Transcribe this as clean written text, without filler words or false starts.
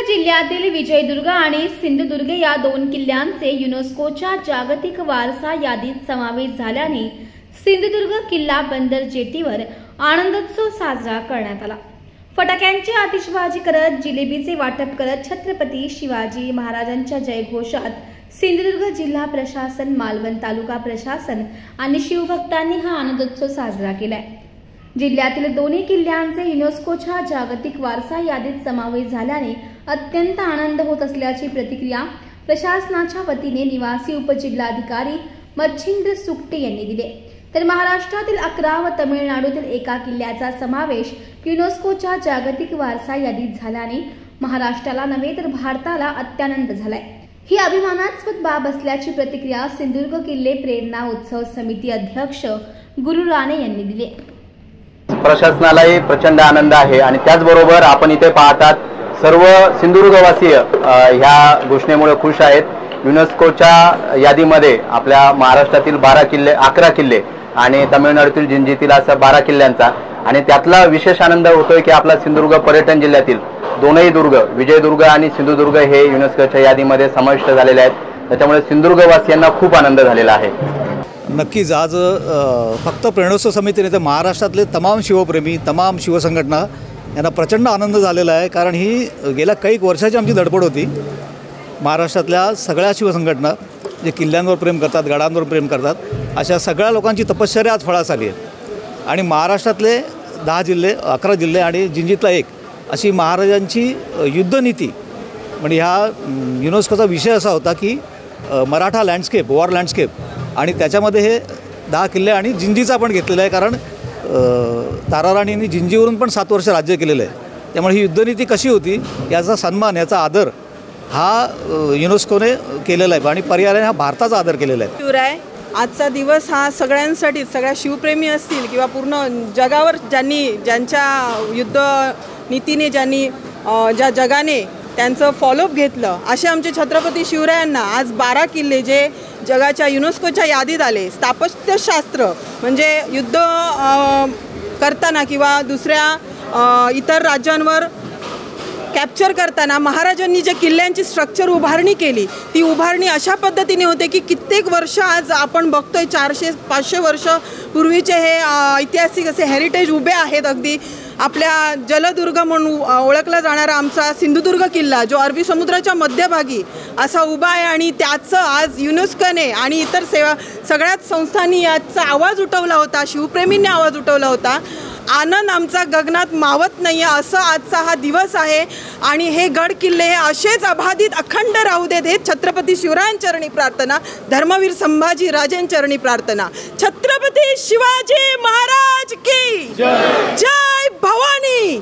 जिल्ह्यातील विजयदुर्ग आणि सिंधुदुर्ग या दोन किल्ल्यांचे युनेस्कोच्या जागतिक वारसा यादीत समावेश झाल्याने सिंधुदुर्ग किल्ला बंदर जेटीवर आनंदोत्सव साजरा करण्यात आला। फटाक्यांची आतिषबाजी करत, जिलेबीचे वाटप करत छत्रपती शिवाजी महाराजांच्या जयघोषात सिंधुदुर्ग जिल्हा प्रशासन, मालवण तालुका प्रशासन आणि शिवभक्तांनी हा आनंदोत्सव साजरा केलाय। जिल्ह्यातील दोन्ही किल्ल्यांचे युनेस्कोच्या जागतिक वारसा यादीत समावेश झाल्याने अत्यंत आनंद होत असल्याची प्रतिक्रिया प्रशासनाच्या वतीने निवासी उपजिल्हाधिकारी मच्छिंद्र सुकटे यांनी दिली। तर महाराष्ट्रातील 11 व तमिळनाडूतील एका किल्ल्याचा समावेश युनेस्कोच्या जागतिक वारसा यादीत झाल्याने महाराष्ट्राला नव्हे तर भारताला अत्यानंद झालाय। ही अभिमानास्पद बाब असल्याची प्रतिक्रिया सिंधुदुर्ग किल्ले प्रेरणा उत्सव समिती अध्यक्ष गुरु राणे यांनी दिली। प्रशासनालाही प्रचंड आनंद आहे आणि त्याचबरोबर आपण इथे पाहतात सर्व सिंधुदुर्गवासीय ह्या घोषणेमुळे खुश आहेत। युनेस्कोच्या यादीमध्ये आपल्या महाराष्ट्रातील 11 किल्ले आणि तमिळनाडूतील जिंजीतील असा 12 किल्ल्यांचा आणि त्यातला विशेष आनंद होतोय की आपला सिंधुदुर्ग पर्यटन जिल्ह्यातील दोनही दुर्ग विजयदुर्ग आणि सिंधुदुर्ग हे युनेस्कोच्या यादीमध्ये समाविष्ट झालेले आहेत। त्याच्यामुळे सिंधुदुर्गवासियांना खूप आनंद झालेला आहे। नक्कीच आज फक्त प्रेरणोत्सव समितीने तर महाराष्ट्रातले तमाम शिवप्रेमी, तमाम शिवसंघटना यांना प्रचंड आनंद झालेला आहे। कारण ही गेल्या काही वर्षाची आमची धडपड होती। महाराष्ट्रातल्या सगळ्या शिवसंघटना जे किल्ल्यांवर प्रेम करतात, गडांवर प्रेम करतात, अशा सगळ्या लोकांची तपश्चर्या आज फळास आली आहे। आणि महाराष्ट्रातले 10 जिल्हे, 11 जिल्हे आणि जिंजीतला 1 अशी महाराजांची युद्धनीती म्हणजे ह्या युनेस्कोचा विषय असा होता की मराठा लँडस्केप, वॉर लँडस्केप, आणि त्याच्यामध्ये हे 10 किल्ले आणि जिंजीचा पण घेतलेला आहे। कारण ताराराणींनी जिंजीवरून पण 7 वर्ष राज्य केलेलं आहे। त्यामुळे ही युद्धनीती कशी होती याचा सन्मान, याचा आदर हा युनेस्कोने केलेला आहे आणि पर्यायाने हा भारताचा आदर केलेला आहे। आजचा दिवस हा सगळ्यांसाठी, सगळ्या शिवप्रेमी असतील किंवा पूर्ण जगावर ज्यांच्या युद्ध नीतीने ज्या जगाने त्यांचं फॉलोअप घेतलं असे आमचे छत्रपती शिवरायांना आज 12 किल्ले जे जगाच्या युनेस्कोच्या यादीत आले, स्थापत्यशास्त्र म्हणजे युद्ध करताना किंवा दुसऱ्या इतर राज्यांवर कॅप्चर करताना महाराजांनी जे किल्ल्यांची स्ट्रक्चर उभारणी केली ती उभारणी अशा पद्धतीने होते की कित्येक वर्ष आज आपण बघतोय 400-500 वर्ष पूर्वीचे हे ऐतिहासिक असे हेरिटेज उभे आहेत। अगदी आपल्या जलदुर्ग म्हणून ओळखला जाणारा आमचा सिंधुदुर्ग किल्ला जो अरबी समुद्राच्या मध्यभागी असा उभा आहे आणि त्याचं आज युनेस्कोने आणि इतर सगळ्याच संस्थांनी याचा आवाज उठवला होता, शिवप्रेमींनी आवाज उठवला होता। आनंद आमचा गगनात मावत नाही आहे असं आजचा हा दिवस आहे आणि हे गड किल्ले हे असेच अबाधित अखंड राहू देत हे छत्रपती शिवरायांचरणी प्रार्थना, धर्मवीर संभाजी राजेंचरणी प्रार्थना। छत्रपती शिवाजी महाराज की जय, जय भवानी।